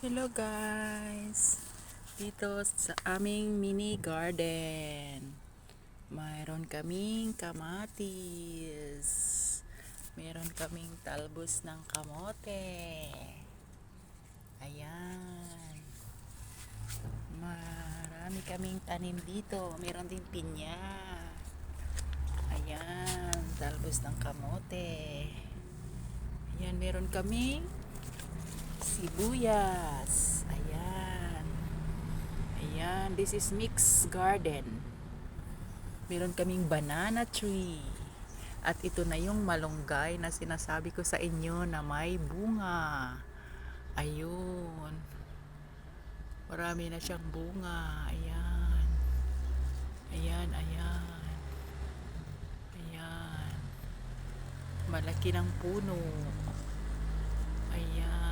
Hello guys! Dito sa aming mini garden, mayroon kaming kamatis. Mayroon kaming talbos ng kamote. Ayan. Marami kaming tanim dito. Mayroon din pinya. Ayan, talbos ng kamote. Ayan, meron kaming sibuyas. Ayan. Ayan, this is mixed garden. Meron kaming banana tree. At ito na yung malunggay na sinasabi ko sa inyo na may bunga. Ayun. Marami na siyang bunga. Ayan. Ayan, ayan. Ayan. Malaki ng puno. Ayan.